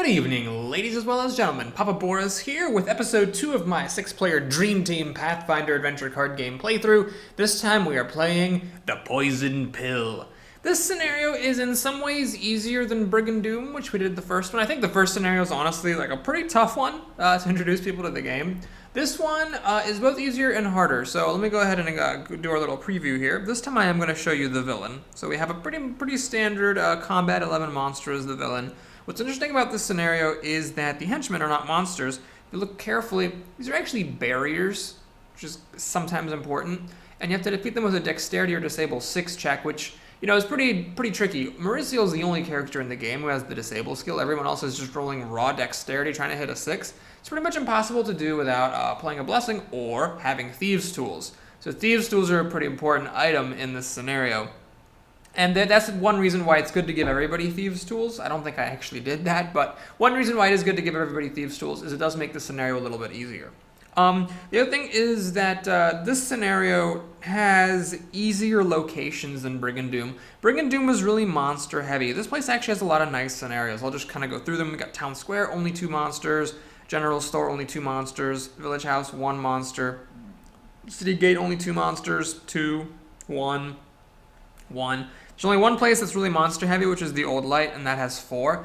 Good evening, ladies as well as gentlemen. Papa Boris here with episode 2 of my 6-player Dream Team Pathfinder adventure card game playthrough. This time we are playing The Poison Pill. This scenario is in some ways easier than Brigand Doom, which we did the first one. I think the first scenario is honestly like a pretty tough one to introduce people to the game. This one is both easier and harder, so let me go ahead and do our little preview here. This time I am going to show you the villain. So we have a pretty standard Combat 11 monster as the villain. What's interesting about this scenario is that the henchmen are not monsters. If you look carefully, these are actually barriers, which is sometimes important, and you have to defeat them with a dexterity or disable 6 check, which, you know, is pretty tricky. Mauricio is the only character in the game who has the disable skill. Everyone else is just rolling raw dexterity trying to hit a 6. It's pretty much impossible to do without playing a blessing or having thieves' tools. So thieves' tools are a pretty important item in this scenario. And that's one reason why it's good to give everybody thieves' tools. I don't think I actually did that, but one reason why it is good to give everybody thieves' tools is it does make the scenario a little bit easier. The other thing is that this scenario has easier locations than Brigand Doom. Brigand Doom was really monster heavy. This place actually has a lot of nice scenarios. I'll just kind of go through them. We got Town Square, only 2 monsters. General Store, only 2 monsters. Village House, 1 monster. City Gate, only 2 monsters. 2, 1, 1. There's only one place that's really monster heavy, which is the Old Light, and that has 4.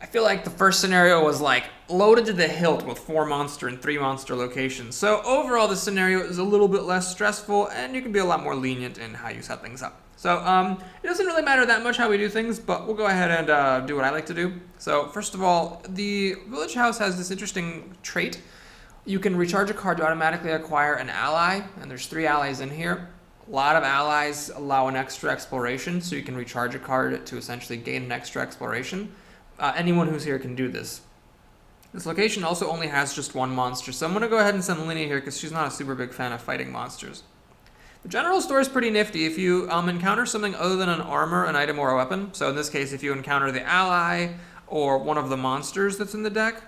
I feel like the first scenario was like loaded to the hilt with 4 monster and 3 monster locations. So overall, the scenario is a little bit less stressful, and you can be a lot more lenient in how you set things up. So it doesn't really matter that much how we do things, but we'll go ahead and do what I like to do. So first of all, the Village House has this interesting trait. You can recharge a card to automatically acquire an ally, and there's 3 allies in here. A lot of allies allow an extra exploration, so you can recharge a card to essentially gain an extra exploration. Anyone who's here can do this. This location also only has just 1 monster, so I'm going to go ahead and send Linny here because she's not a super big fan of fighting monsters. The general store is pretty nifty. If you encounter something other than an armor, an item, or a weapon, so in this case if you encounter the ally or one of the monsters that's in the deck,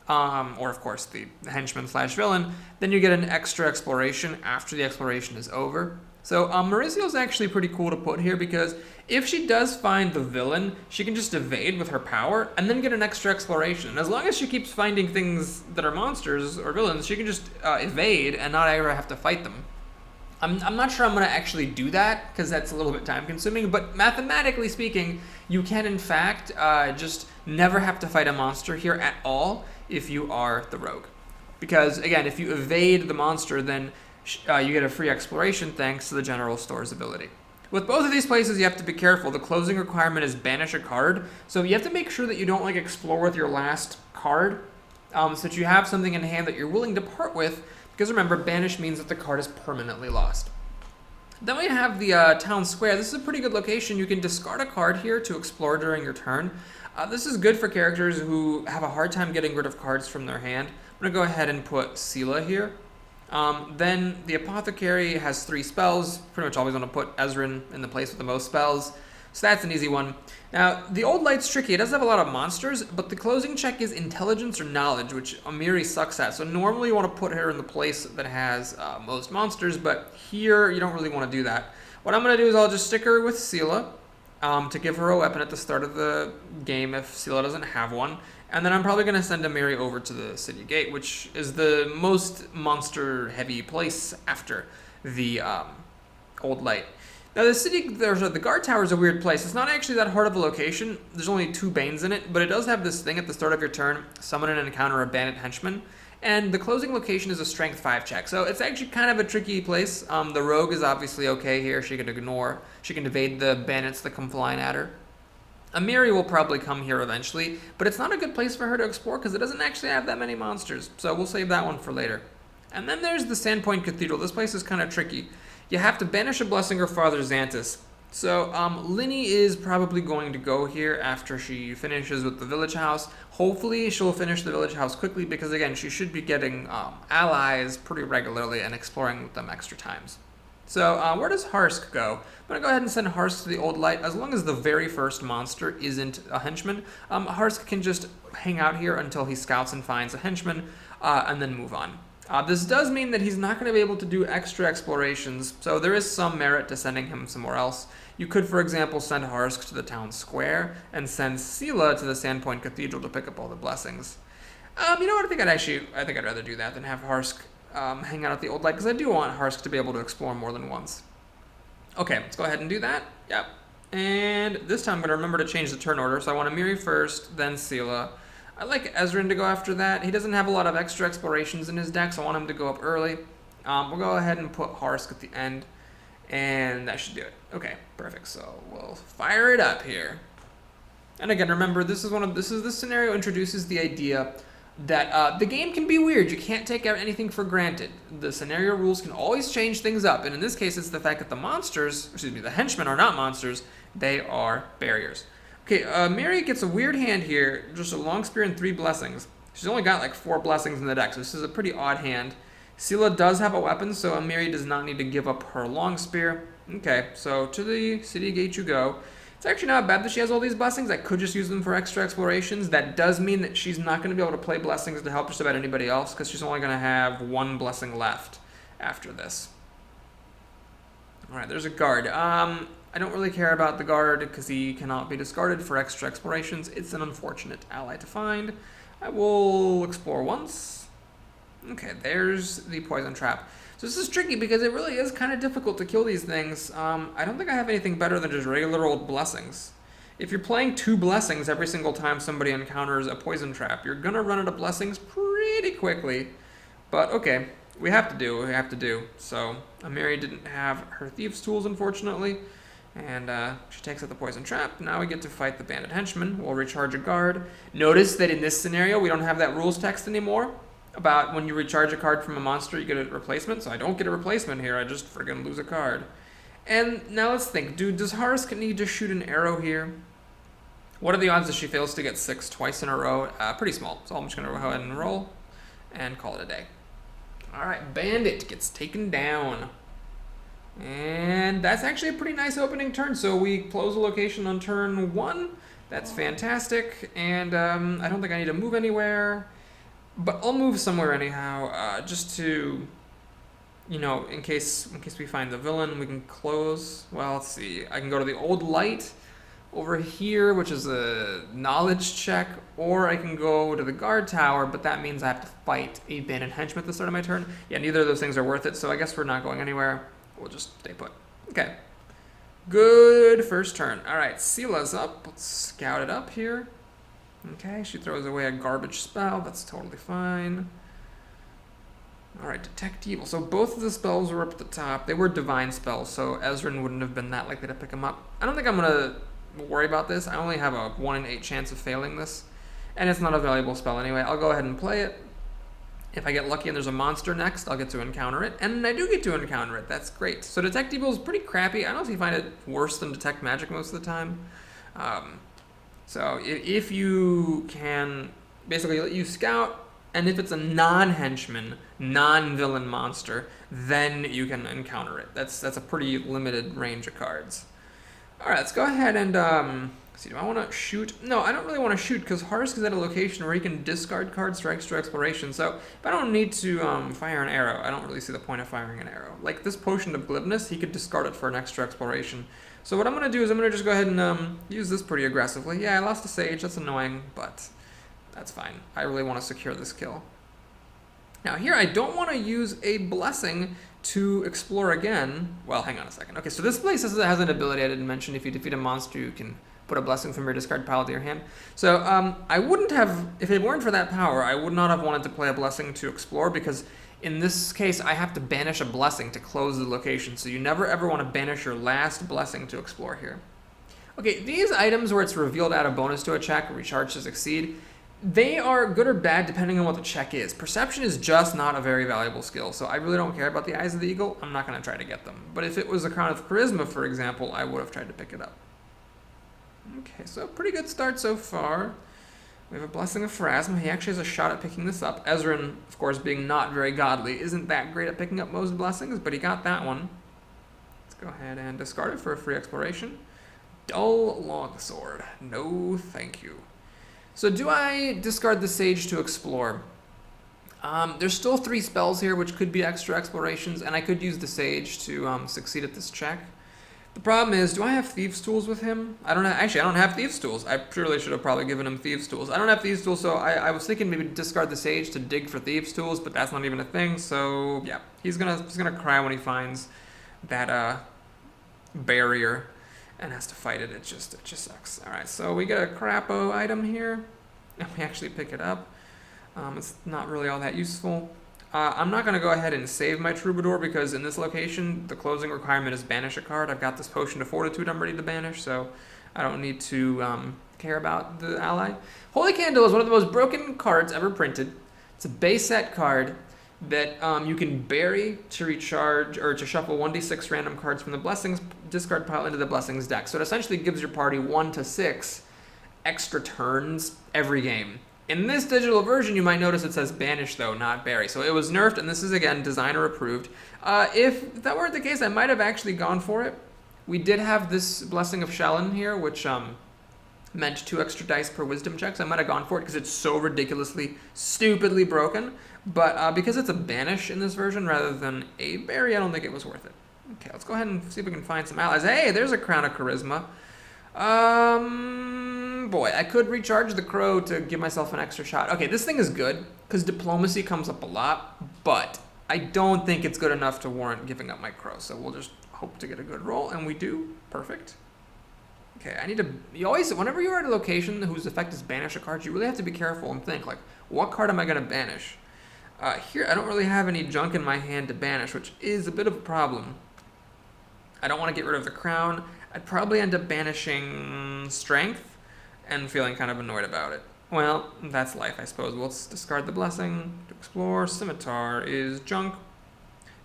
or of course the henchman/villain, then you get an extra exploration after the exploration is over. So Mauricio is actually pretty cool to put here because if she does find the villain, she can just evade with her power and then get an extra exploration. As long as she keeps finding things that are monsters or villains, she can just evade and not ever have to fight them. I'm not sure I'm going to actually do that because that's a little bit time consuming, but mathematically speaking, you can in fact just never have to fight a monster here at all if you are the rogue. Because again, if you evade the monster, then you get a free exploration thanks to the general store's ability. With both of these places, you have to be careful. The closing requirement is banish a card, so you have to make sure that you don't like explore with your last card, so that you have something in hand that you're willing to part with, because remember, banish means that the card is permanently lost. Then we have the Town Square. This is a pretty good location. You can discard a card here to explore during your turn. This is good for characters who have a hard time getting rid of cards from their hand. I'm going to go ahead and put Sela here. Then the Apothecary has 3 spells. Pretty much always want to put Ezrin in the place with the most spells. So that's an easy one. Now, the Old Light's tricky. It does have a lot of monsters, but the closing check is Intelligence or Knowledge, which Amiri sucks at. So normally you want to put her in the place that has most monsters, but here you don't really want to do that. What I'm going to do is I'll just stick her with Sela to give her a weapon at the start of the game if Sela doesn't have one. And then I'm probably going to send Amiri over to the City Gate, which is the most monster-heavy place after the Old Light. Now, the guard tower is a weird place. It's not actually that hard of a location. There's only 2 Banes in it, but it does have this thing at the start of your turn, summon and encounter a bandit henchman. And the closing location is a strength 5 check, so it's actually kind of a tricky place. The rogue is obviously okay here. She can evade the bandits that come flying at her. Amiri will probably come here eventually, but it's not a good place for her to explore because it doesn't actually have that many monsters, so we'll save that one for later. And then there's the Sandpoint Cathedral. This place is kind of tricky. You have to banish a blessing or Father Xanthus. So Linny is probably going to go here after she finishes with the Village House. Hopefully she'll finish the Village House quickly because again, she should be getting allies pretty regularly and exploring with them extra times. So where does Harsk go? I'm going to go ahead and send Harsk to the Old Light. As long as the very first monster isn't a henchman, Harsk can just hang out here until he scouts and finds a henchman and then move on. This does mean that he's not going to be able to do extra explorations, so there is some merit to sending him somewhere else. You could, for example, send Harsk to the town square and send Sela to the Sandpoint Cathedral to pick up all the blessings. You know what? I think I'd rather do that than have Harsk hang out at the Old Light, because I do want Harsk to be able to explore more than once. Okay, let's go ahead and do that. Yep. And this time I'm going to remember to change the turn order, so I want Amiri first, then Sela. I like Ezrin to go after that. He doesn't have a lot of extra explorations in his deck, so I want him to go up early. We'll go ahead and put Harsk at the end, and that should do it. Okay, perfect. So we'll fire it up here. And again, remember, this scenario introduces the idea that the game can be weird. You can't take out anything for granted. The scenario rules can always change things up, and in this case, it's the fact that the henchmen are not monsters, they are barriers. Okay, Mary gets a weird hand here, just a long spear and 3 blessings. She's only got like 4 blessings in the deck, so this is a pretty odd hand. Sela does have a weapon, so Amiri does not need to give up her long spear. Okay, so to the city gate you go. It's actually not bad that she has all these blessings. I could just use them for extra explorations. That does mean that she's not going to be able to play blessings to help just about anybody else, because she's only going to have 1 blessing left after this. Alright, there's a guard. I don't really care about the guard because he cannot be discarded for extra explorations. It's an unfortunate ally to find. I will explore once. Okay, there's the poison trap. So this is tricky because it really is kind of difficult to kill these things. I don't think I have anything better than just regular old blessings. If you're playing 2 blessings every single time somebody encounters a poison trap, you're going to run out of blessings pretty quickly. But okay, we have to do what we have to do. So Amiri didn't have her thieves' tools, unfortunately. And she takes out the poison trap. Now we get to fight the bandit henchman. We'll recharge a guard. Notice that in this scenario, we don't have that rules text anymore about when you recharge a card from a monster, you get a replacement. So I don't get a replacement here. I just friggin' lose a card. And now let's think. Does Harsk need to shoot an arrow here? What are the odds that she fails to get 6 twice in a row? Pretty small. So I'm just going to go ahead and roll and call it a day. All right, bandit gets taken down. And that's actually a pretty nice opening turn. So we close a location on turn 1. That's fantastic. And I don't think I need to move anywhere. But I'll move somewhere anyhow, just to, you know, in case we find the villain, we can close. Well, let's see. I can go to the Old Light over here, which is a knowledge check, or I can go to the guard tower, but that means I have to fight a bandit henchman at the start of my turn. Yeah, neither of those things are worth it, so I guess we're not going anywhere. We'll just stay put. Okay. Good first turn. All right, Sela's up. Let's scout it up here. Okay, she throws away a garbage spell. That's totally fine. All right, Detect Evil. So both of the spells were up at the top. They were divine spells, so Ezrin wouldn't have been that likely to pick them up. I don't think I'm going to worry about this. I only have a 1 in 8 chance of failing this, and it's not a valuable spell anyway. I'll go ahead and play it. If I get lucky and there's a monster next, I'll get to encounter it. And I do get to encounter it. That's great. So Detect Evil is pretty crappy. I honestly find it worse than Detect Magic most of the time. So if you can basically let you scout, and if it's a non-henchman, non-villain monster, then you can encounter it. That's a pretty limited range of cards. All right, let's go ahead and let's see. Do I want to shoot? No, I don't really want to shoot because Harsk is at a location where he can discard cards for extra exploration. So if I don't need to fire an arrow, I don't really see the point of firing an arrow. Like this Potion of Glibness, he could discard it for an extra exploration. So what I'm going to do is I'm going to just go ahead and use this pretty aggressively. Yeah, I lost a Sage. That's annoying, but that's fine. I really want to secure this kill. Now here, I don't want to use a blessing to explore again. Well, hang on a second. Okay, so this place has an ability I didn't mention. If you defeat a monster, you can put a blessing from your discard pile to your hand. So I wouldn't have, if it weren't for that power, I would not have wanted to play a blessing to explore, because in this case, I have to banish a blessing to close the location. So you never ever want to banish your last blessing to explore here. Okay, these items where it's revealed add a bonus to a check or recharge to succeed, they are good or bad depending on what the check is. Perception is just not a very valuable skill, so I really don't care about the Eyes of the Eagle. I'm not going to try to get them. But if it was a Crown of Charisma, for example, I would have tried to pick it up. Okay, so pretty good start so far. We have a Blessing of Pharasma. He actually has a shot at picking this up. Ezrin, of course, being not very godly, isn't that great at picking up most blessings, but he got that one. Let's go ahead and discard it for a free exploration. Dull Longsword. No, thank you. So do I discard the Sage to explore? There's still 3 spells here, which could be extra explorations, and I could use the Sage to succeed at this check. The problem is, do I have Thieves' Tools with him? I don't have Thieves' Tools. I surely should have probably given him Thieves' Tools. I don't have Thieves' Tools, so I was thinking maybe discard the Sage to dig for Thieves' Tools, but that's not even a thing, so yeah. He's gonna cry when he finds that barrier and has to fight it. It just sucks. Alright, so we get a crapo item here, and we actually pick it up. It's not really all that useful. I'm not going to go ahead and save my Troubadour because in this location, the closing requirement is banish a card. I've got this Potion of Fortitude I'm ready to banish, so I don't need to care about the ally. Holy Candle is one of the most broken cards ever printed. It's a base set card that you can bury to recharge or to shuffle 1d6 random cards from the Blessings discard pile into the Blessings deck. So it essentially gives your party 1 to 6 extra turns every game. In this digital version, you might notice it says banish, though, not bury. So it was nerfed, and this is, again, designer approved. If that weren't the case, I might have actually gone for it. We did have this Blessing of Shelyn here, which meant 2 extra dice per wisdom check, so I might have gone for it because it's so ridiculously, stupidly broken. But because it's a banish in this version rather than a bury, I don't think it was worth it. Okay, let's go ahead and see if we can find some allies. Hey, there's a Crown of Charisma. Boy, I could recharge the Crow to give myself an extra shot. Okay, this thing is good, because Diplomacy comes up a lot, but I don't think it's good enough to warrant giving up my Crow, so we'll just hope to get a good roll, and we do. Perfect. Okay, I need to... You always, whenever you're at a location whose effect is banish a card, you really have to be careful and think, like, what card am I going to banish? Here, I don't really have any junk in my hand to banish, which is a bit of a problem. I don't want to get rid of the Crown. I'd probably end up banishing Strength and feeling kind of annoyed about it. Well, that's life, I suppose. Let's discard the Blessing to explore. Scimitar is junk.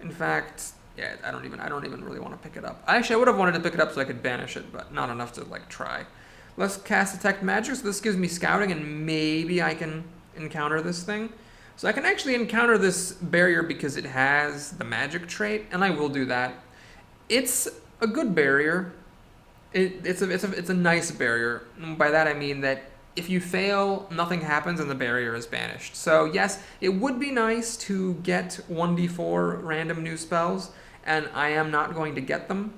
In fact, yeah, I don't even really want to pick it up. Actually, I would have wanted to pick it up so I could banish it, but not enough to, like, try. Let's cast Detect Magic, so this gives me Scouting, and maybe I can encounter this thing. So I can actually encounter this barrier because it has the magic trait, and I will do that. It's a good barrier. It's a nice barrier. By that I mean that if you fail, nothing happens and the barrier is banished. So yes, it would be nice to get 1d4 random new spells, and I am not going to get them.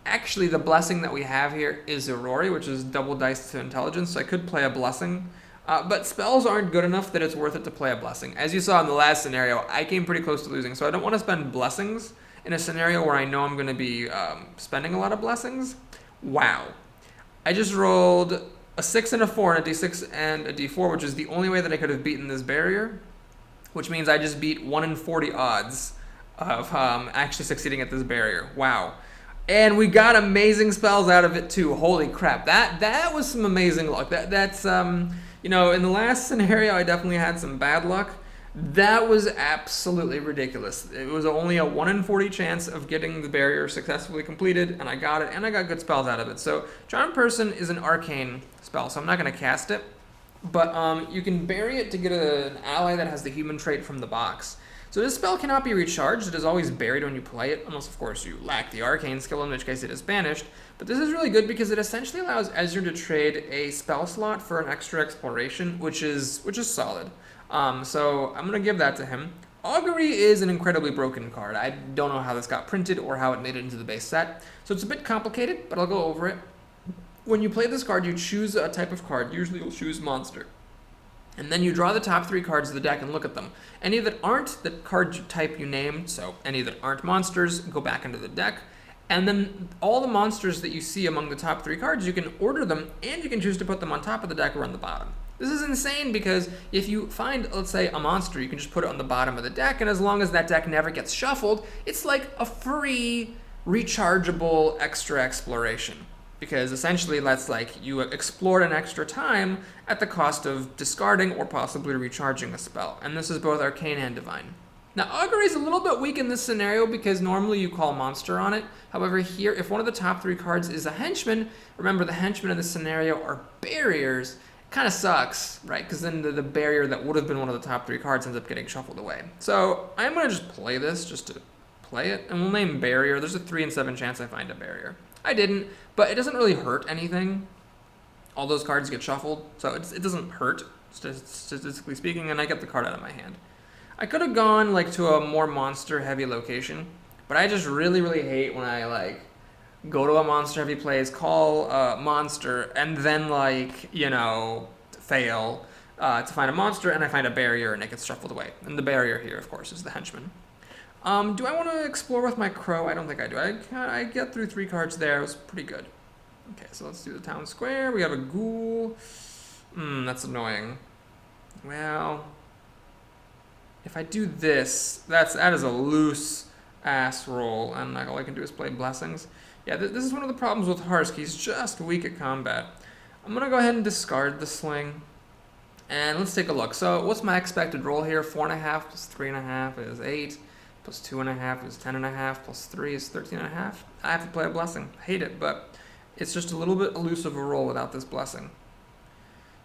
Actually, the Blessing that we have here is Aurori, which is double dice to intelligence, so I could play a Blessing. But spells aren't good enough that it's worth it to play a Blessing. As you saw in the last scenario, I came pretty close to losing, so I don't want to spend Blessings in a scenario where I know I'm going to be spending a lot of Blessings. Wow. I just rolled a 6 and a 4 and a d6 and a d4, which is the only way that I could have beaten this barrier, which means I just beat 1 in 40 odds of actually succeeding at this barrier. Wow. And we got amazing spells out of it too. Holy crap. That was some amazing luck. That's you know, in the last scenario I definitely had some bad luck. That was absolutely ridiculous. It was only a 1 in 40 chance of getting the barrier successfully completed, and I got it, and I got good spells out of it. So Charm Person is an arcane spell, so I'm not going to cast it. But you can bury it to get an ally that has the human trait from the box. So this spell cannot be recharged. It is always buried when you play it, unless, of course, you lack the arcane skill, in which case it is banished. But this is really good because it essentially allows Ezra to trade a spell slot for an extra exploration, which is solid. So I'm going to give that to him. Augury is an incredibly broken card. I don't know how this got printed or how it made it into the base set. So it's a bit complicated, but I'll go over it. When you play this card, you choose a type of card. Usually you'll choose Monster. And then you draw the top 3 cards of the deck and look at them. Any that aren't the card type you named, so any that aren't monsters, go back into the deck. And then all the monsters that you see among the top 3 cards, you can order them, and you can choose to put them on top of the deck or on the bottom. This is insane because if you find, let's say, a monster, you can just put it on the bottom of the deck, and as long as that deck never gets shuffled, it's like a free, rechargeable extra exploration. Because essentially that's like you explored an extra time at the cost of discarding or possibly recharging a spell. And this is both Arcane and Divine. Now, Augury is a little bit weak in this scenario because normally you call Monster on it. However, here, if one of the top 3 cards is a Henchman, remember the Henchmen in this scenario are barriers. Kind of sucks, right? Because then the barrier that would have been one of the top 3 cards ends up getting shuffled away. So I'm going to just play this just to play it, and we'll name Barrier. There's a 3 in 7 chance I find a barrier. I didn't, but it doesn't really hurt anything. All those cards get shuffled, so it doesn't hurt, statistically speaking, and I get the card out of my hand. I could have gone like to a more monster heavy location, but I just really hate when I like go to a monster heavy place, call a monster, and then like, you know, fail to find a monster, and I find a barrier and it gets shuffled away. And the barrier here, of course, is the henchman. Do I want to explore with my crow? I don't think I do. I get through 3 cards there. It was pretty good. Okay, so let's do the town square. We have a ghoul. That's annoying. Well, if I do this, that is a loose ass roll, and all I can do is play blessings. Yeah, this is one of the problems with Harsk. He's just weak at combat. I'm gonna go ahead and discard the sling, and let's take a look. So, what's my expected roll here? 4.5 plus 3.5 is 8. Plus 2.5 is 10.5. Plus 3 is 13.5. I have to play a blessing. I hate it, but it's just a little bit elusive a roll without this blessing.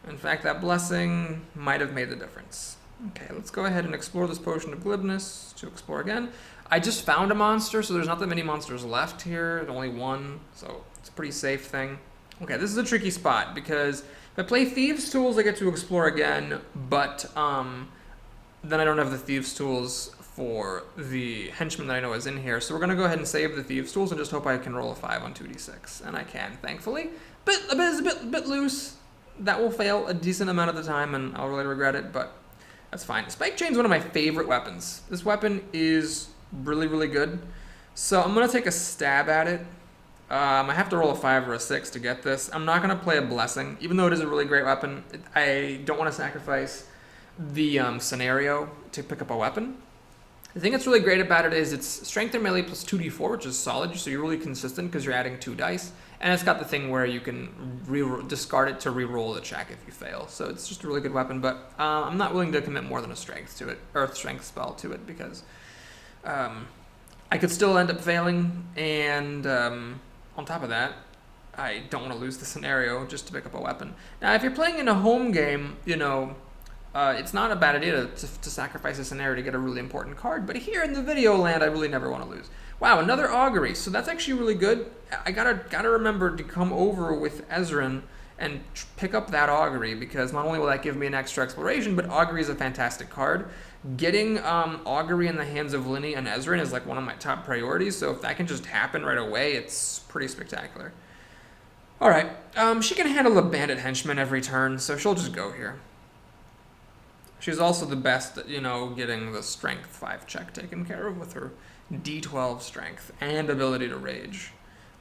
In fact, that blessing might have made the difference. Okay, let's go ahead and explore this potion of glibness to explore again. I just found a monster, so there's not that many monsters left here. There's only one, so it's a pretty safe thing. Okay, this is a tricky spot because if I play Thieves' Tools, I get to explore again, but then I don't have the Thieves' Tools for the henchman that I know is in here. So we're going to go ahead and save the Thieves' Tools and just hope I can roll a 5 on 2d6. And I can, thankfully. But it's a bit loose. That will fail a decent amount of the time, and I'll really regret it, but that's fine. Spike Chain's one of my favorite weapons. This weapon is really good. So I'm going to take a stab at it. I have to roll a 5 or a 6 to get this. I'm not going to play a blessing, even though it is a really great weapon. I don't want to sacrifice the scenario to pick up a weapon. The thing that's really great about it is it's strength and melee plus 2d4, which is solid, so you're really consistent because you're adding 2 dice. And it's got the thing where you can discard it to re-roll the check if you fail. So it's just a really good weapon, but I'm not willing to commit more than a strength to it, or a strength spell to it, because I could still end up failing, and on top of that, I don't want to lose the scenario just to pick up a weapon. Now, if you're playing in a home game, you know, it's not a bad idea to sacrifice a scenario to get a really important card, but here in the video land, I really never want to lose. Wow, another augury, so that's actually really good. I gotta remember to come over with Ezrin and pick up that augury, because not only will that give me an extra exploration, but augury is a fantastic card. Getting augury in the hands of Linny and Ezrin is like one of my top priorities, so if that can just happen right away, it's pretty spectacular. Alright, she can handle a bandit henchman every turn, so she'll just go here. She's also the best at, you know, getting the strength 5 check taken care of with her d12 strength and ability to rage.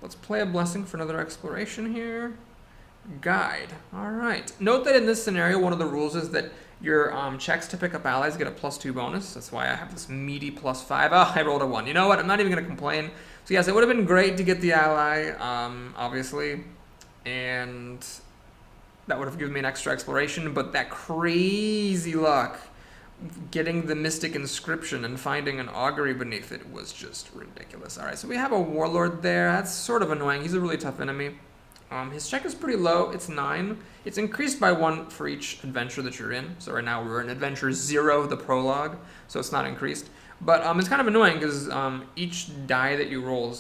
Let's play a blessing for another exploration here. Guide. Alright. Note that in this scenario, one of the rules is that your checks to pick up allies get a +2 bonus. That's why I have this meaty +5. Oh, I rolled a 1. You know what? I'm not even going to complain. So yes, it would have been great to get the ally, obviously. And that would have given me an extra exploration, but that crazy luck getting the Mystic Inscription and finding an augury beneath it was just ridiculous. Alright, so we have a warlord there. That's sort of annoying. He's a really tough enemy. His check is pretty low. It's 9. It's increased by 1 for each adventure that you're in. So right now we're in adventure 0, the prologue, so it's not increased. But it's kind of annoying because each die that you roll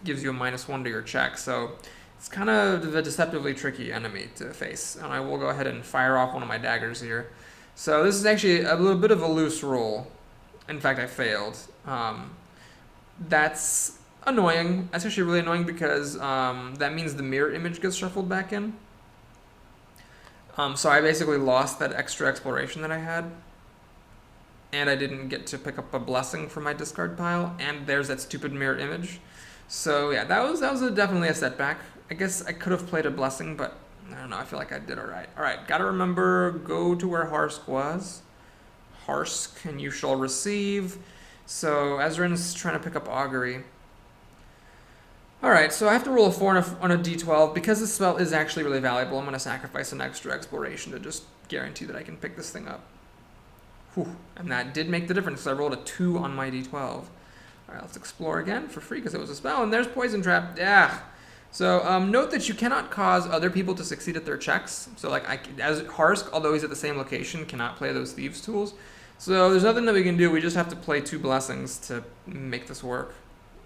gives you a -1 to your check. So it's kind of a deceptively tricky enemy to face. And I will go ahead and fire off one of my daggers here. So this is actually a little bit of a loose roll. In fact, I failed. That's annoying. That's actually really annoying because that means the mirror image gets shuffled back in. So I basically lost that extra exploration that I had. And I didn't get to pick up a blessing from my discard pile. And there's that stupid mirror image. So yeah, that was definitely a setback. I guess I could have played a blessing, but I don't know. I feel like I did alright. Alright, gotta remember, go to where Harsk was. Harsk, and you shall receive. So Ezrin's trying to pick up augury. Alright, so I have to roll a 4 on a d12. Because this spell is actually really valuable, I'm going to sacrifice an extra exploration to just guarantee that I can pick this thing up. Whew. And that did make the difference. So I rolled a 2 on my d12. Alright, let's explore again for free because it was a spell. And there's Poison Trap. Yeah. So note that you cannot cause other people to succeed at their checks. So like as Harsk, although he's at the same location, cannot play those Thieves' Tools. So there's nothing that we can do. We just have to play 2 blessings to make this work.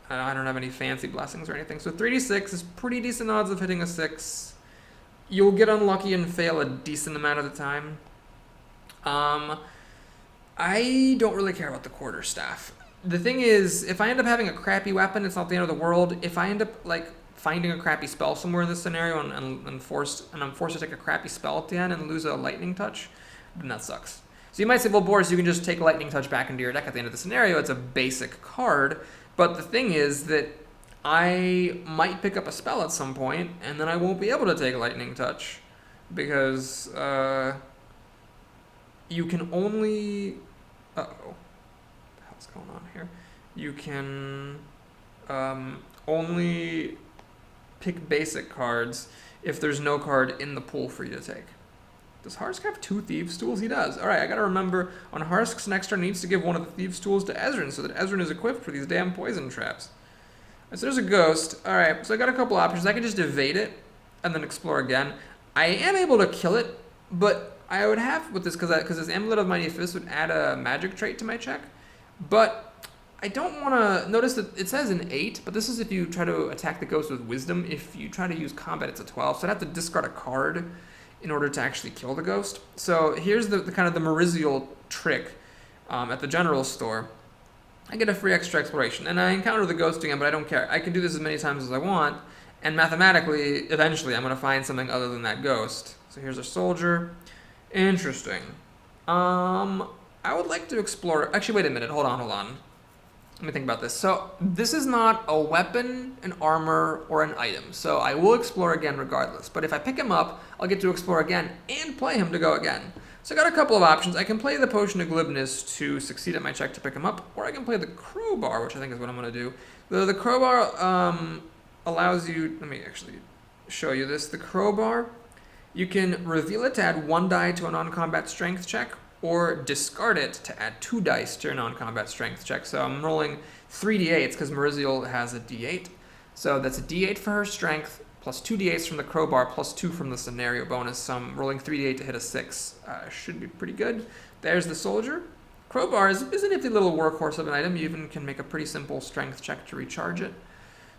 I don't have any fancy blessings or anything. So 3d6 is pretty decent odds of hitting a 6. You'll get unlucky and fail a decent amount of the time. I don't really care about the quarterstaff. The thing is, if I end up having a crappy weapon, it's not the end of the world. If I end up like finding a crappy spell somewhere in this scenario and I'm forced to take a crappy spell at the end and lose a lightning touch, then that sucks. So you might say, well, Boris, you can just take lightning touch back into your deck at the end of the scenario. It's a basic card, but the thing is that I might pick up a spell at some point, and then I won't be able to take lightning touch because you can only. Uh-oh. What the hell's going on here? You can only pick basic cards if there's no card in the pool for you to take. Does Harsk have 2 Thieves' Tools? He does. Alright, I gotta remember, on Harsk's next turn, needs to give one of the Thieves' Tools to Ezrin so that Ezrin is equipped for these damn poison traps. So there's a ghost. Alright, so I got a couple options. I can just evade it and then explore again. I am able to kill it, but I would have with this, because this Amulet of Mighty Fist would add a magic trait to my check. But I don't want to... Notice that it says an 8, but this is if you try to attack the ghost with Wisdom. If you try to use combat, it's a 12. So I'd have to discard a card in order to actually kill the ghost. So here's the kind of the Marizial trick at the general store. I get a free extra exploration, and I encounter the ghost again, but I don't care. I can do this as many times as I want, and mathematically, eventually, I'm going to find something other than that ghost. So here's a soldier. Interesting. I would like to explore... Actually, wait a minute. Hold on. Let me think about this. So this is not a weapon, an armor, or an item. So I will explore again regardless. But if I pick him up, I'll get to explore again and play him to go again. So I got a couple of options. I can play the Potion of Glibness to succeed at my check to pick him up, or I can play the Crowbar, which I think is what I'm going to do. The Crowbar allows you... Let me actually show you this. The Crowbar, you can reveal it to add 1 die to a non-combat strength check, or discard it to add 2 dice to your non-combat strength check. So I'm rolling 3 d8s because Marizial has a d8. So that's a d8 for her strength, plus 2 d8s from the Crowbar, plus 2 from the scenario bonus. So I'm rolling 3 d8 to hit a 6. Should be pretty good. There's the soldier. Crowbar is a nifty little workhorse of an item. You even can make a pretty simple strength check to recharge it,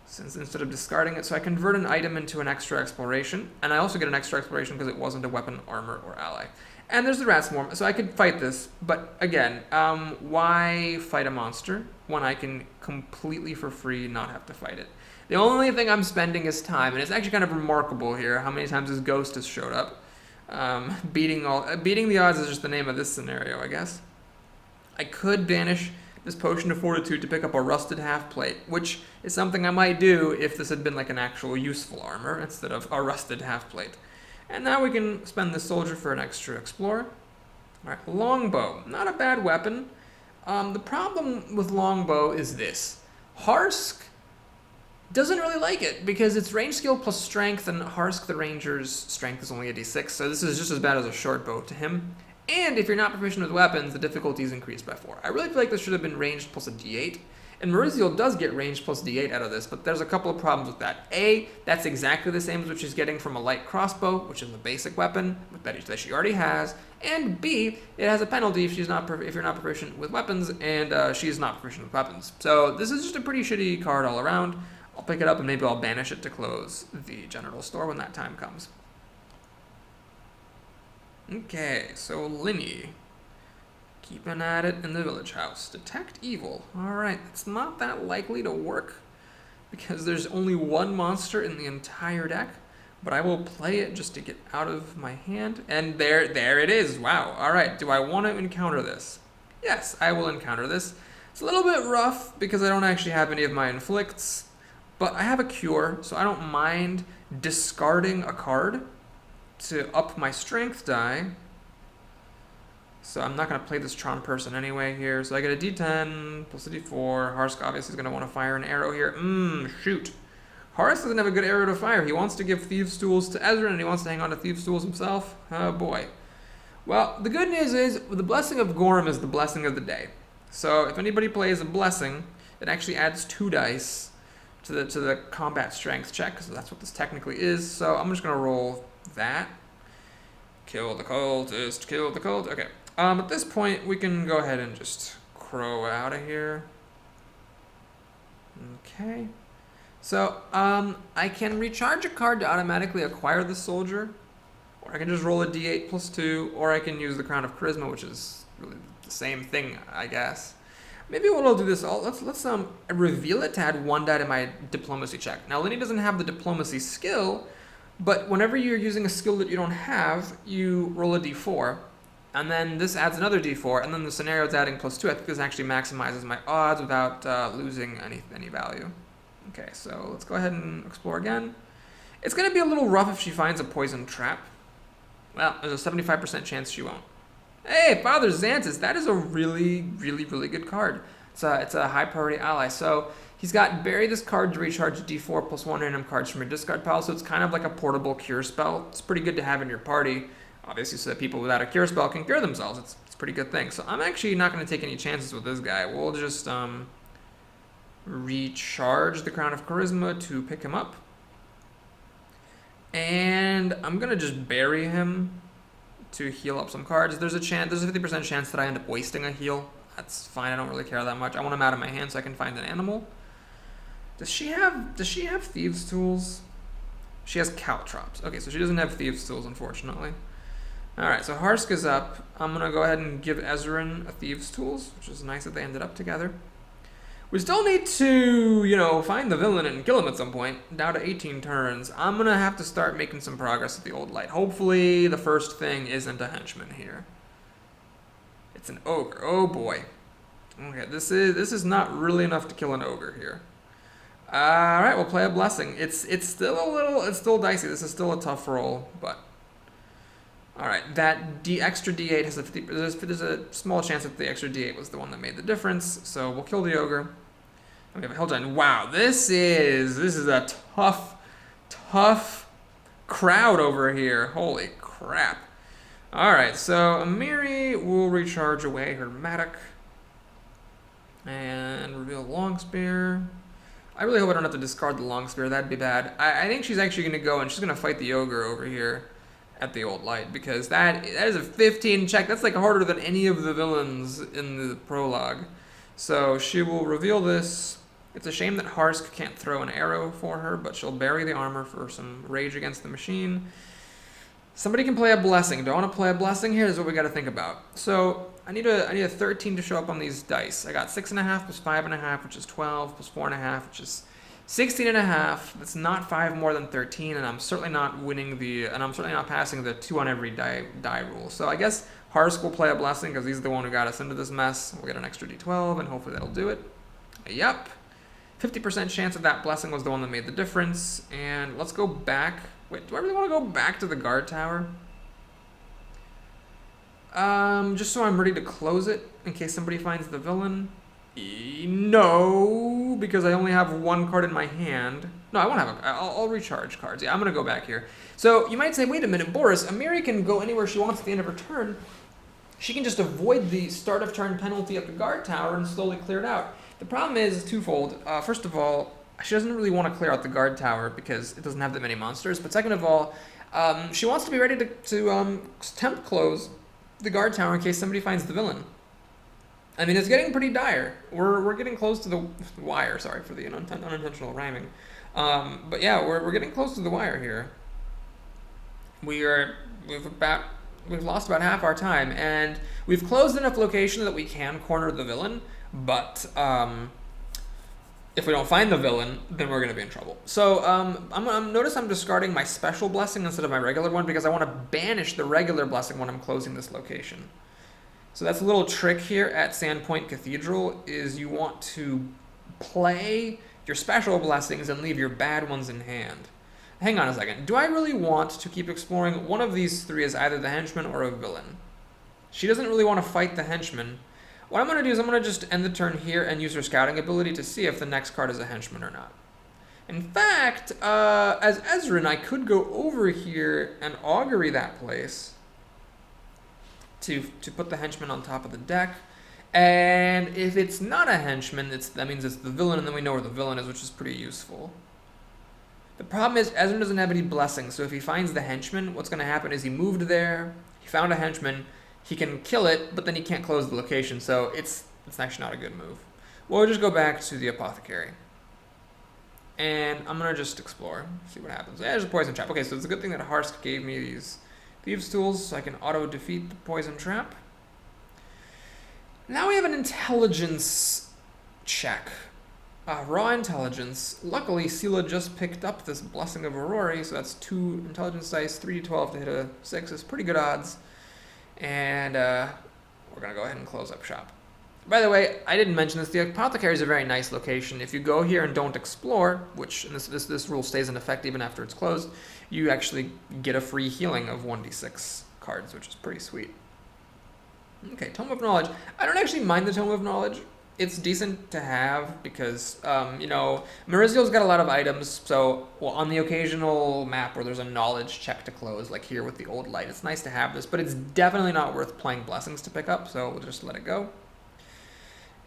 since instead of discarding it. So I convert an item into an extra exploration, and I also get an extra exploration because it wasn't a weapon, armor, or ally. And there's the rat swarm, so I could fight this, but again, why fight a monster when I can completely for free not have to fight it? The only thing I'm spending is time, and it's actually kind of remarkable here how many times this ghost has showed up. Beating the odds is just the name of this scenario, I guess. I could banish this Potion of Fortitude to pick up a rusted half-plate, which is something I might do if this had been like an actual useful armor instead of a rusted half-plate. And now we can spend this soldier for an extra explorer. Alright, longbow. Not a bad weapon. The problem with longbow is this. Harsk doesn't really like it because it's range skill plus strength, and Harsk the ranger's strength is only a d6, so this is just as bad as a short bow to him. And if you're not proficient with weapons, the difficulty is increased by 4. I really feel like this should have been ranged plus a d8. And Marizial does get range plus d8 out of this, but there's a couple of problems with that. A, that's exactly the same as what she's getting from a light crossbow, which is a basic weapon that she already has. And B, it has a penalty if you're not proficient with weapons, and she's not proficient with weapons. So this is just a pretty shitty card all around. I'll pick it up and maybe I'll banish it to close the general store when that time comes. Okay, so Linny. Keeping at it in the village house. Detect evil. Alright, it's not that likely to work because there's only 1 monster in the entire deck, but I will play it just to get out of my hand. And there it is. Wow. Alright, do I want to encounter this? Yes, I will encounter this. It's a little bit rough because I don't actually have any of my inflicts, but I have a cure, so I don't mind discarding a card to up my strength die. So I'm not going to play this Tron person anyway here. So I get a d10 plus a d4. Harsk obviously is going to want to fire an arrow here. Shoot. Harsk doesn't have a good arrow to fire. He wants to give Thieves' Tools to Ezrin, and he wants to hang on to Thieves' Tools himself. Oh boy. Well, the good news is, the Blessing of Gorm is the blessing of the day. So if anybody plays a blessing, it actually adds 2 dice to the combat strength check, because that's what this technically is. So I'm just going to roll that. Kill the cultist, kill the cult. Okay. At this point, we can go ahead and just crow out of here. Okay. So, I can recharge a card to automatically acquire the soldier. Or I can just roll a d8 plus 2, or I can use the Crown of Charisma, which is really the same thing, I guess. Maybe what I'll do this, let's reveal it to add 1 die to my diplomacy check. Now, Lenny doesn't have the diplomacy skill, but whenever you're using a skill that you don't have, you roll a d4, and then this adds another d4, and then the scenario is adding plus 2. I think this actually maximizes my odds without losing any value. Okay, so let's go ahead and explore again. It's going to be a little rough if she finds a poison trap. Well, there's a 75% chance she won't. Hey, Father Xanthus, that is a really, really, really good card. It's a high priority ally. So he's got bury this card to recharge d4 plus 1 random cards from your discard pile. So it's kind of like a portable cure spell. It's pretty good to have in your party, obviously, so that people without a cure spell can cure themselves. It's a pretty good thing. So I'm actually not going to take any chances with this guy. We'll just recharge the Crown of Charisma to pick him up. And I'm going to just bury him to heal up some cards. There's a 50% chance that I end up wasting a heal. That's fine. I don't really care that much. I want him out of my hand so I can find an animal. Does she have thieves' tools? She has caltrops. Okay, so she doesn't have thieves' tools, unfortunately. All right, so Harsk is up. I'm going to go ahead and give Ezrin a thieves' tools, which is nice that they ended up together. We still need to, find the villain and kill him at some point. Down to 18 turns. I'm going to have to start making some progress with the old light. Hopefully the first thing isn't a henchman here. It's an ogre. Oh boy. Okay, this is not really enough to kill an ogre here. All right, we'll play a blessing. It's still dicey. This is still a tough roll, but all right. That extra d8 has there's a small chance that the extra d8 was the one that made the difference. So we'll kill the ogre. Okay, but hold on. Wow, this is a tough crowd over here. Holy crap. All right, so Amiri will recharge away her Matic and reveal long spear. I really hope I don't have to discard the long spear. That'd be bad. I think she's actually going to go and she's going to fight the ogre over here at the old light, because that is a 15 check. That's like harder than any of the villains in the prologue. So she will reveal this. It's a shame that Harsk can't throw an arrow for her, but she'll bury the armor for some rage against the machine. Somebody can play a blessing. Do I want to play a blessing? Here's what we got to think about. So I need a 13 to show up on these dice. I got 6.5 plus 5.5, which is 12, plus 4.5, which is 16.5. That's not 5 more than 13, and I'm certainly not passing the 2 on every die rule. So I guess Harsk will play a blessing because he's the one who got us into this mess. We'll get an extra d12, and hopefully that'll do it. Yep. 50% chance that blessing was the one that made the difference. And let's go back. Wait, do I really want to go back to the guard tower? Just so I'm ready to close it in case somebody finds the villain. No, because I only have 1 card in my hand. No, I won't have I'll recharge cards. Yeah, I'm going to go back here. So you might say, wait a minute, Boris, Amiri can go anywhere she wants at the end of her turn. She can just avoid the start of turn penalty at the guard tower and slowly clear it out. The problem is twofold. First of all, she doesn't really want to clear out the guard tower because it doesn't have that many monsters. But second of all, she wants to be ready to tempt close the guard tower in case somebody finds the villain. I mean, it's getting pretty dire. We're getting close to the wire. Sorry for the unintentional rhyming. But yeah, we're getting close to the wire here. We've lost about half our time, and we've closed enough locations that we can corner the villain. But if we don't find the villain, then we're going to be in trouble. So notice I'm discarding my special blessing instead of my regular one because I want to banish the regular blessing when I'm closing this location. So that's a little trick here at Sandpoint Cathedral, is you want to play your special blessings and leave your bad ones in hand. Hang on a second. Do I really want to keep exploring one of these 3 as either the henchman or a villain? She doesn't really want to fight the henchman. What I'm going to do is I'm going to just end the turn here and use her scouting ability to see if the next card is a henchman or not. In fact, as Ezrin, I could go over here and augury that place to put the henchman on top of the deck. And if it's not a henchman, that means it's the villain, and then we know where the villain is, which is pretty useful. The problem is Ezrin doesn't have any blessings, so if he finds the henchman, what's going to happen is he moved there, he found a henchman, he can kill it, but then he can't close the location, so it's actually not a good move. We'll just go back to the apothecary. And I'm going to just explore, see what happens. Yeah, there's a poison trap. Okay, so it's a good thing that Harsk gave me Thieves' Tools, so I can auto-defeat the poison trap. Now we have an intelligence check. Raw intelligence. Luckily, Sela just picked up this Blessing of Aurora, so that's 2 intelligence dice, 3d12 to hit a 6 is pretty good odds. And we're going to go ahead and close up shop. By the way, I didn't mention this, the Apothecary is a very nice location. If you go here and don't explore, which this rule stays in effect even after it's closed, you actually get a free healing of 1d6 cards, which is pretty sweet. Okay, Tome of Knowledge. I don't actually mind the Tome of Knowledge. It's decent to have because, you know, Maurizio's got a lot of items, so well, on the occasional map where there's a knowledge check to close, like here with the Old Light, it's nice to have this, but it's definitely not worth playing Blessings to pick up, so we'll just let it go.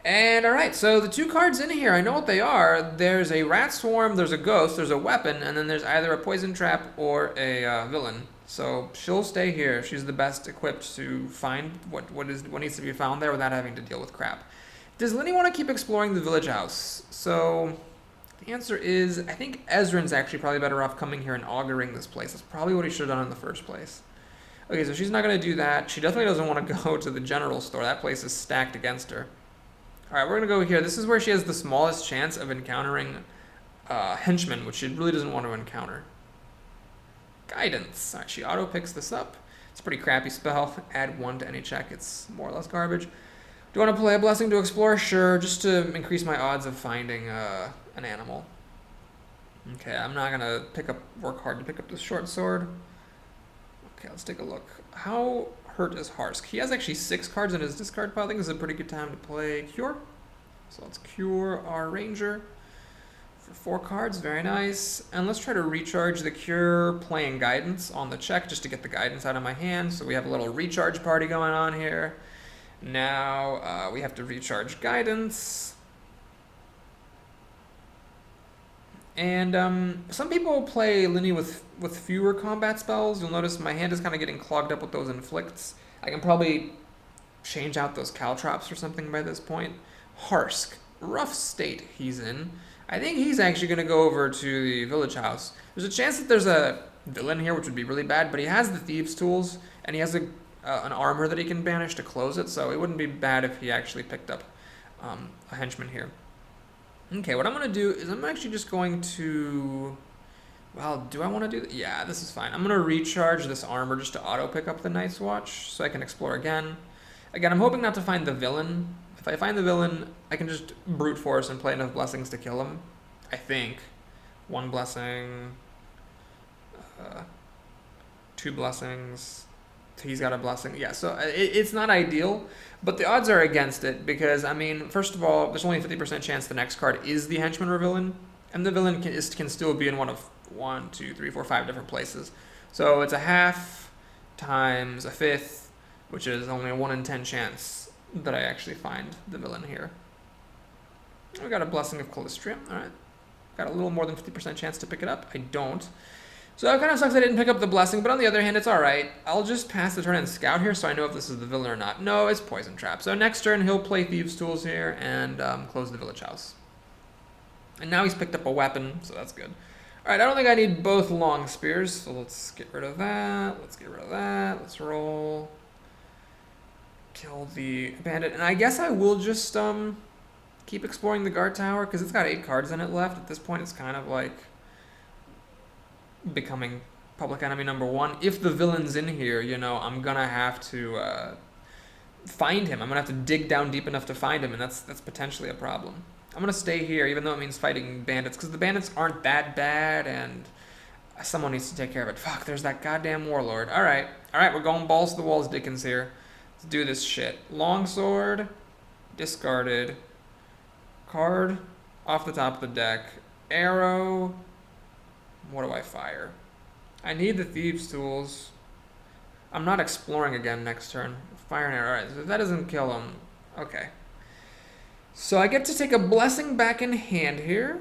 And alright, so the 2 cards in here, I know what they are. There's a Rat Swarm, there's a Ghost, there's a Weapon, and then there's either a Poison Trap or a Villain. So she'll stay here. She's the best equipped to find what needs to be found there without having to deal with crap. Does Linny want to keep exploring the village house? So the answer is, I think Ezrin's actually probably better off coming here and auguring this place. That's probably what he should have done in the first place. Okay, so she's not going to do that. She definitely doesn't want to go to the general store. That place is stacked against her. Alright, we're going to go here. This is where she has the smallest chance of encountering henchmen, which she really doesn't want to encounter. Guidance. Alright, she auto-picks this up. It's a pretty crappy spell. Add 1 to any check. It's more or less garbage. Do you want to play a Blessing to Explore? Sure, just to increase my odds of finding an animal. Okay, I'm not going to work hard to pick up this short sword. Okay, let's take a look. How hurt is Harsk? He has actually 6 cards in his discard pile. I think this is a pretty good time to play Cure. So let's Cure our Ranger for 4 cards. Very nice. And let's try to recharge the Cure playing Guidance on the check just to get the Guidance out of my hand. So we have a little recharge party going on here. Now we have to recharge Guidance. And some people play Linny with fewer combat spells. You'll notice my hand is kind of getting clogged up with those inflicts. I can probably change out those caltrops or something by this point. Harsk. Rough state he's in. I think he's actually going to go over to the village house. There's a chance that there's a villain here, which would be really bad, but he has the Thieves' Tools, and he has an armor that he can banish to close it, so it wouldn't be bad if he actually picked up a henchman here. Okay, what I'm going to do is I'm actually just going to... Well, do I want to do that? Yeah, this is fine. I'm going to recharge this armor just to auto-pick up the Night's Watch so I can explore again. Again, I'm hoping not to find the villain. If I find the villain, I can just brute force and play enough blessings to kill him. I think. 1 blessing. 2 blessings. He's got a blessing. Yeah, so it's not ideal, but the odds are against it because, I mean, first of all, there's only a 50% chance the next card is the henchman or villain, and the villain can still be in one of 1, 2, 3, 4, 5 different places. So it's a half times a fifth, which is only a 1 in 10 chance that I actually find the villain here. We got a Blessing of Calistria. All right. Got a little more than 50% chance to pick it up. I don't. So it kind of sucks I didn't pick up the Blessing, but on the other hand, it's alright. I'll just pass the turn and scout here so I know if this is the villain or not. No, it's Poison Trap. So next turn, he'll play Thieves' Tools here and close the village house. And now he's picked up a weapon, so that's good. Alright, I don't think I need both long spears, so let's get rid of that. Let's get rid of that. Let's roll. Kill the bandit. And I guess I will just keep exploring the guard tower, because it's got 8 cards in it left. At this point, it's kind of like becoming public enemy number 1. If the villain's in here, you know, I'm gonna have to find him. I'm gonna have to dig down deep enough to find him, and that's potentially a problem. I'm gonna stay here, even though it means fighting bandits, because the bandits aren't that bad, and someone needs to take care of it. Fuck, there's that goddamn warlord. Alright, we're going balls to the walls Dickens here. Let's do this shit. Longsword, discarded, card off the top of the deck, arrow. What do I fire? I need the Thieves' Tools. I'm not exploring again next turn. Fire an arrow. Alright, so if that doesn't kill him, okay. So I get to take a Blessing back in hand here.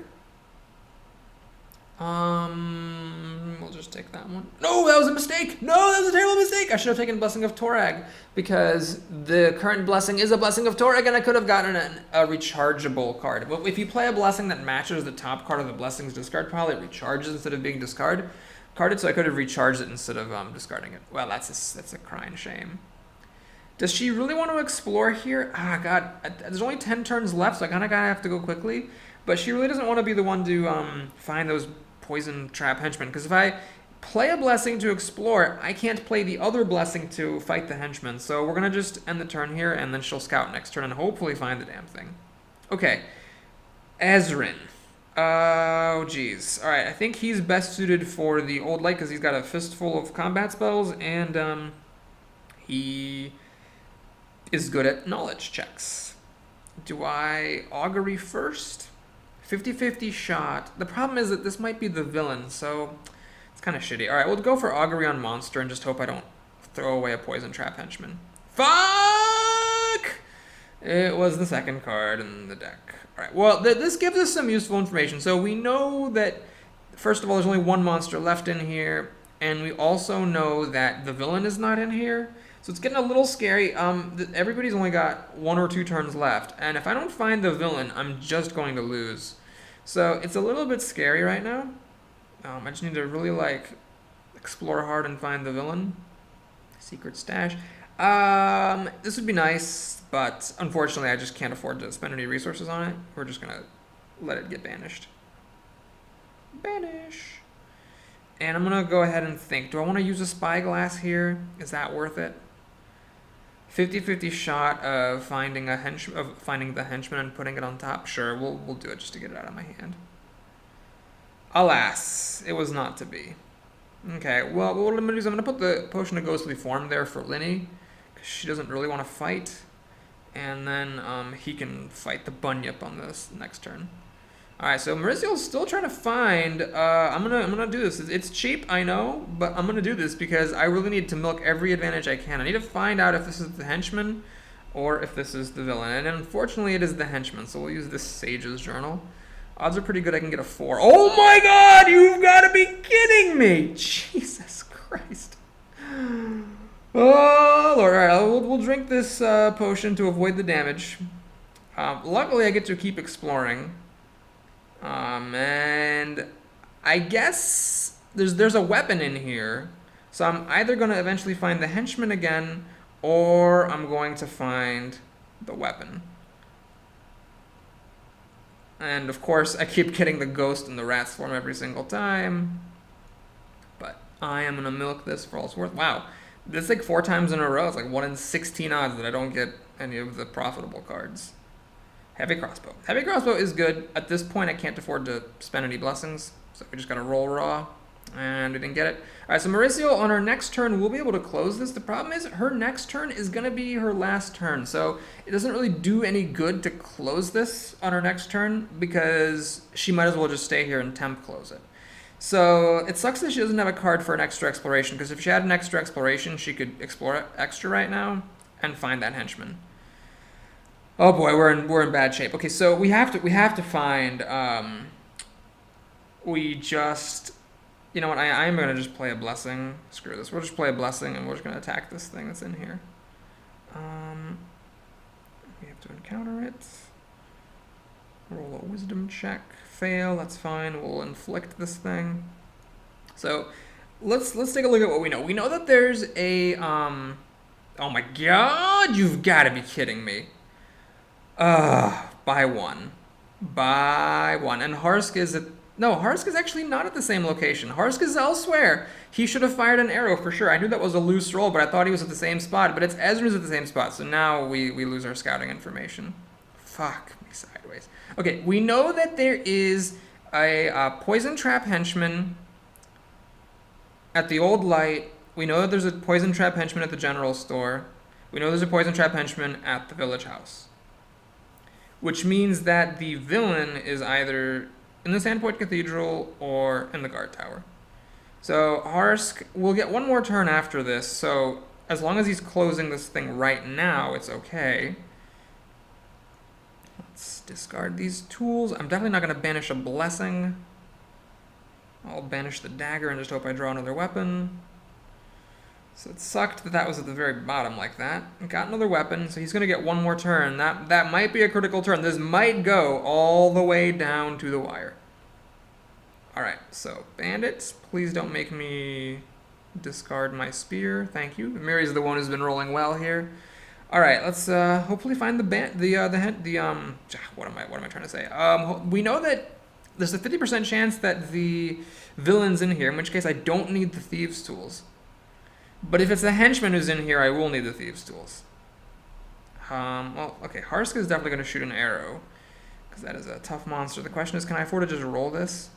We'll just take that one. No, that was a mistake! No, that was a terrible mistake! I should have taken Blessing of Torag, because the current Blessing is a Blessing of Torag, and I could have gotten a rechargeable card. But if you play a Blessing that matches the top card of the Blessing's discard pile, it recharges instead of being discarded. Carded, so I could have recharged it instead of discarding it. Well, that's a crying shame. Does she really want to explore here? Ah, God, there's only 10 turns left, so I kind of gotta have to go quickly. But she really doesn't want to be the one to find those poison trap henchmen, because if I play a blessing to explore, I can't play the other blessing to fight the henchmen. So we're gonna just end the turn here, and then she'll scout next turn and hopefully find the damn thing. Okay, Ezrin. Oh, geez. All right, I think he's best suited for the old light because he's got a fistful of combat spells, and he is good at knowledge checks. Do I augury first? 50-50 shot. The problem is that this might be the villain, so it's kind of shitty. All right, we'll go for augury on monster and just hope I don't throw away a poison trap henchman. Fuck! It was the second card in the deck. All right, well, this gives us some useful information. So we know that, first of all, there's only one monster left in here, and we also know that the villain is not in here. So it's getting a little scary. Everybody's only got 1 or 2 turns left, and if I don't find the villain, I'm just going to lose. So it's a little bit scary right now. I just need to really, explore hard and find the villain. Secret stash. This would be nice, but unfortunately I just can't afford to spend any resources on it. We're just gonna let it get banished. Banish. And I'm gonna go ahead and think, do I want to use a spyglass here? Is that worth it? 50-50 shot of finding the henchman and putting it on top. Sure, we'll do it just to get it out of my hand. Alas, it was not to be. Okay, well, what I'm gonna do is I'm gonna put the potion of ghostly form there for Linny, because she doesn't really want to fight, and then he can fight the bunyip on this next turn. All right, so Mauricio's still trying to find. I'm gonna do this. It's cheap, I know, but I'm gonna do this because I really need to milk every advantage I can. I need to find out if this is the henchman or if this is the villain. And unfortunately, it is the henchman. So we'll use this Sage's Journal. Odds are pretty good I can get a 4. Oh my God! You've got to be kidding me! Jesus Christ! Oh Lord! All right, we'll drink this potion to avoid the damage. Luckily, I get to keep exploring. And I guess there's a weapon in here, so I'm either going to eventually find the henchman again, or I'm going to find the weapon. And of course, I keep getting the ghost in the rat's form every single time, but I am going to milk this for all it's worth. Wow, this is 4 times in a row. It's 1 in 16 odds that I don't get any of the profitable cards. Heavy crossbow. Heavy crossbow is good. At this point, I can't afford to spend any blessings, so we just gotta roll raw, and we didn't get it. All right, so Mauricio, on her next turn, we'll be able to close this. The problem is her next turn is gonna be her last turn, so it doesn't really do any good to close this on her next turn because she might as well just stay here and temp close it. So it sucks that she doesn't have a card for an extra exploration, because if she had an extra exploration, she could explore extra right now and find that henchman. Oh boy, we're in bad shape. Okay, so we have to find. You know what? I am gonna just play a blessing. Screw this. We'll just play a blessing, and we're just gonna attack this thing that's in here. We have to encounter it. Roll a wisdom check. Fail. That's fine. We'll inflict this thing. So let's take a look at what we know. We know that there's a Oh my God! You've got to be kidding me. By one. And Harsk is Harsk is actually not at the same location. Harsk is elsewhere. He should have fired an arrow for sure. I knew that was a loose roll, but I thought he was at the same spot. But it's Ezra's at the same spot, so now we lose our scouting information. Fuck me sideways. Okay, we know that there is a poison trap henchman at the old light. We know that there's a poison trap henchman at the general store. We know there's a poison trap henchman at the village house. Which means that the villain is either in the Sandpoint Cathedral or in the guard tower. So Harsk will get 1 more turn after this, so as long as he's closing this thing right now, it's okay. Let's discard these tools. I'm definitely not going to banish a blessing. I'll banish the dagger and just hope I draw another weapon. So it sucked that was at the very bottom like that. Got another weapon, so he's going to get 1 more turn. That might be a critical turn. This might go all the way down to the wire. Alright, so bandits, please don't make me discard my spear. Thank you. Miri's the one who's been rolling well here. All right, let's hopefully find what am I trying to say? We know that there's a 50% chance that the villain's in here, in which case I don't need the thieves' tools. But if it's the henchman who's in here, I will need the thieves' tools. Well, okay, Harska is definitely going to shoot an arrow, because that is a tough monster. The question is, can I afford to just roll this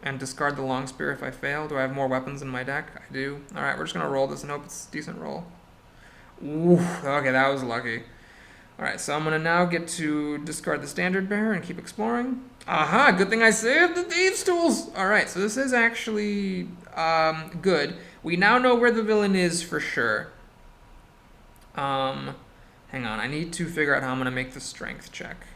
and discard the long spear if I fail? Do I have more weapons in my deck? I do. All right, we're just going to roll this and hope it's a decent roll. Ooh, okay, that was lucky. All right, so I'm going to now get to discard the standard bearer and keep exploring. Aha, good thing I saved the thieves' tools. All right, so this is actually good. We now know where the villain is for sure. Hang on, I need to figure out how I'm going to make the strength check.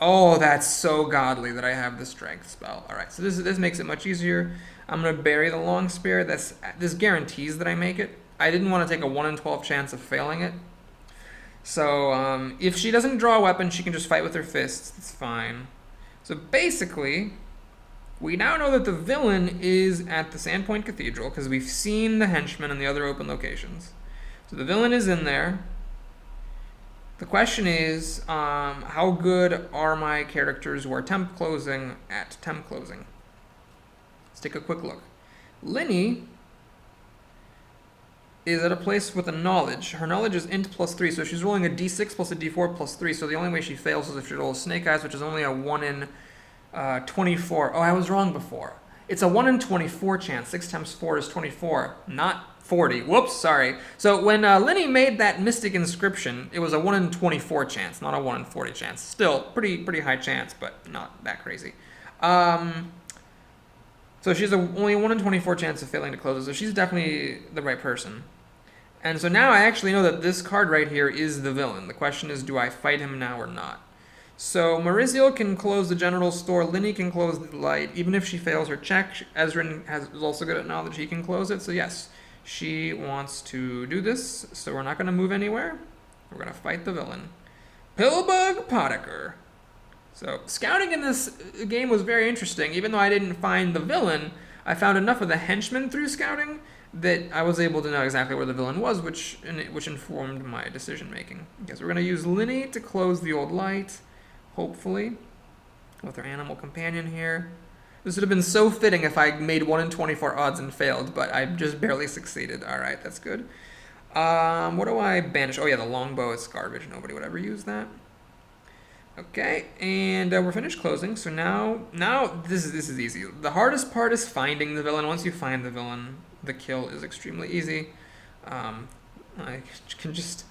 Oh, that's so godly that I have the strength spell. All right, so this makes it much easier. I'm going to bury the long spear. This guarantees that I make it. I didn't want to take a 1 in 12 chance of failing it. So if she doesn't draw a weapon, she can just fight with her fists. It's fine. So basically, we now know that the villain is at the Sandpoint Cathedral because we've seen the henchmen in the other open locations. So the villain is in there. The question is, how good are my characters who are temp closing at temp closing? Let's take a quick look. Linny is at a place with a knowledge. Her knowledge is int +3, so she's rolling a d6 plus a d4 plus 3, so the only way she fails is if she rolls Snake Eyes, which is only a 1 in 24. Oh, I was wrong before. It's a 1 in 24 chance. 6 times 4 is 24, not 40. Whoops, sorry. So when Linny made that Mystic Inscription, it was a 1 in 24 chance, not a 1 in 40 chance. Still, pretty high chance, but not that crazy. So she's only a 1 in 24 chance of failing to close it, so she's definitely the right person. And so now I actually know that this card right here is the villain. The question is, do I fight him now or not? So Mauricio can close the general store. Linny can close the light. Even if she fails her check, Ezrin is also good at knowledge. He can close it. So yes, she wants to do this. So we're not going to move anywhere. We're going to fight the villain. Pillbug Potiker. So scouting in this game was very interesting. Even though I didn't find the villain, I found enough of the henchmen through scouting that I was able to know exactly where the villain was, which informed my decision making. Okay, so we're going to use Linny to close the old light, hopefully, with her animal companion here. This would have been so fitting if I made 1 in 24 odds and failed, but I just barely succeeded. All right, that's good. What do I banish? Oh yeah, the longbow is garbage. Nobody would ever use that. Okay, and we're finished closing. So now this is easy. The hardest part is finding the villain. Once you find the villain, the kill is extremely easy. I can just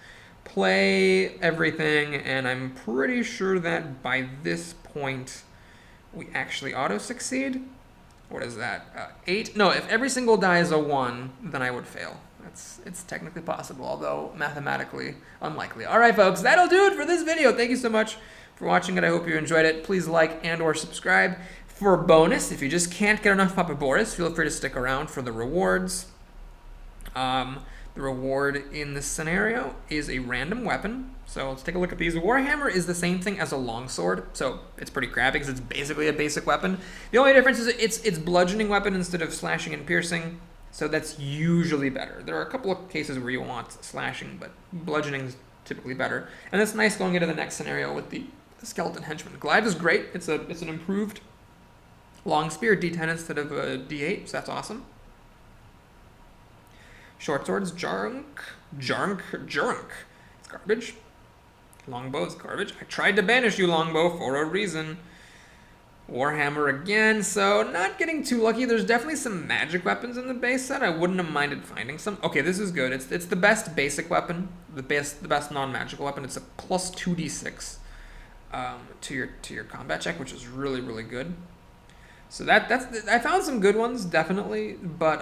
play everything, and I'm pretty sure that by this point we actually auto-succeed. What is that? 8? No, if every single die is a 1, then I would fail. It's technically possible, although mathematically unlikely. All right, folks, that'll do it for this video. Thank you so much for watching it. I hope you enjoyed it. Please like and or subscribe. For a bonus, if you just can't get enough Papa Boris, feel free to stick around for the rewards. The reward in this scenario is a random weapon. So let's take a look at these. Warhammer is the same thing as a longsword, so it's pretty crappy because it's basically a basic weapon. The only difference is it's bludgeoning weapon instead of slashing and piercing, so that's usually better. There are a couple of cases where you want slashing, but bludgeoning is typically better. And that's nice going into the next scenario with the skeleton henchman. Glide is great. It's an improved long spear, D10 instead of a D8, so that's awesome. Short swords, junk. It's garbage. Longbow is garbage. I tried to banish you, longbow, for a reason. Warhammer again, so not getting too lucky. There's definitely some magic weapons in the base set. I wouldn't have minded finding some. Okay, this is good. It's the best basic weapon, the best non-magical weapon. It's a plus 2d6 to your combat check, which is really good. So I found some good ones, definitely, but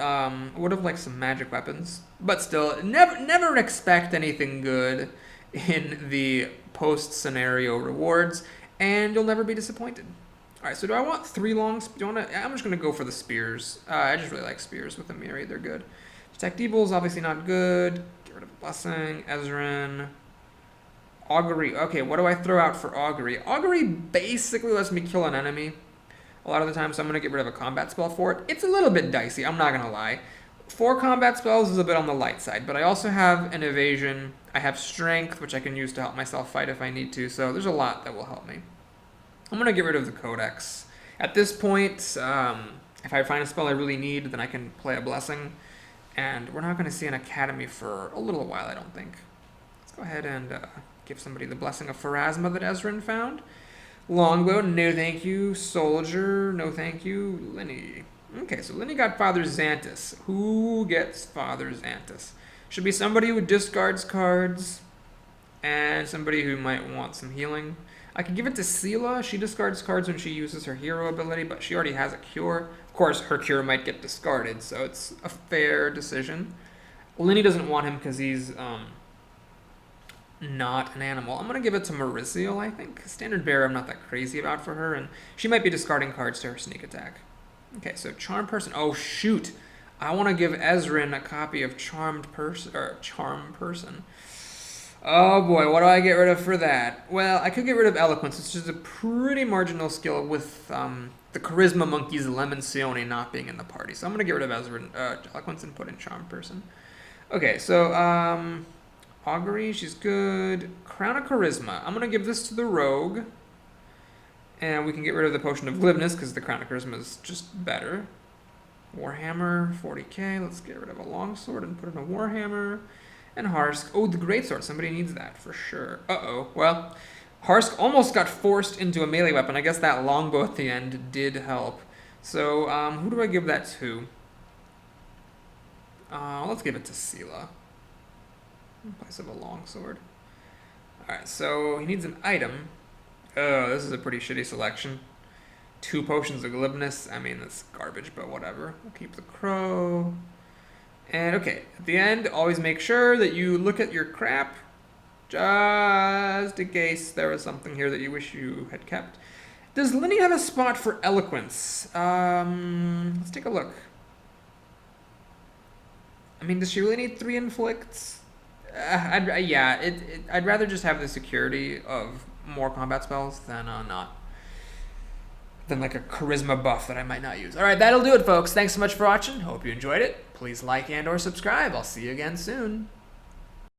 would have liked some magic weapons. But still, never expect anything good in the post-scenario rewards, and you'll never be disappointed. All right, so do I want 3 longs? I'm just going to go for the spears. I just really like spears with Amiri. They're good. Detect Evil is obviously not good. Get rid of Blessing. Ezrin. Augury. Okay, what do I throw out for Augury? Augury basically lets me kill an enemy. a lot of the time, so I'm going to get rid of a combat spell for it. It's a little bit dicey, I'm not going to lie. 4 combat spells is a bit on the light side, but I also have an evasion. I have strength, which I can use to help myself fight if I need to, so there's a lot that will help me. I'm going to get rid of the Codex. At this point, if I find a spell I really need, then I can play a Blessing. And we're not going to see an Academy for a little while, I don't think. Let's go ahead and give somebody the Blessing of Pharasma that Ezrin found. Longbow, no thank you. Soldier, no thank you. Linny. Okay, so Linny got Father Xantus. Who gets Father Xantus? Should be somebody who discards cards and somebody who might want some healing. I could give it to Sela. She discards cards when she uses her hero ability, but she already has a cure. Of course, her cure might get discarded, so it's a fair decision. Linny doesn't want him because he's not an animal. I'm going to give it to Mauricio, I think. Standard Bearer I'm not that crazy about for her, and she might be discarding cards to her sneak attack. Okay, so Charm Person. Oh, shoot. I want to give Ezrin a copy of Charm Person. Oh boy, what do I get rid of for that? Well, I could get rid of Eloquence. It's just a pretty marginal skill with the Charisma Monkey's Lemoncione not being in the party. So I'm going to get rid of Eloquence and put in Charm Person. Okay, so Augury, she's good. Crown of Charisma. I'm going to give this to the Rogue. And we can get rid of the Potion of Glibness because the Crown of Charisma is just better. Warhammer, 40k. Let's get rid of a Longsword and put in a Warhammer. And Harsk. Oh, the Greatsword. Somebody needs that for sure. Uh-oh. Well, Harsk almost got forced into a melee weapon. I guess that longbow at the end did help. So, who do I give that to? Let's give it to Sela. In place of a longsword. Alright, so he needs an item. Oh, this is a pretty shitty selection. 2 potions of glibness. I mean, that's garbage, but whatever. We'll keep the crow. And okay, at the end, always make sure that you look at your crap, just in case there was something here that you wish you had kept. Does Linny have a spot for eloquence? Let's take a look. I mean, does she really need 3 inflicts? I'd rather just have the security of more combat spells than than like a charisma buff that I might not use. All right, that'll do it, folks. Thanks so much for watching. Hope you enjoyed it. Please like and or subscribe. I'll see you again soon.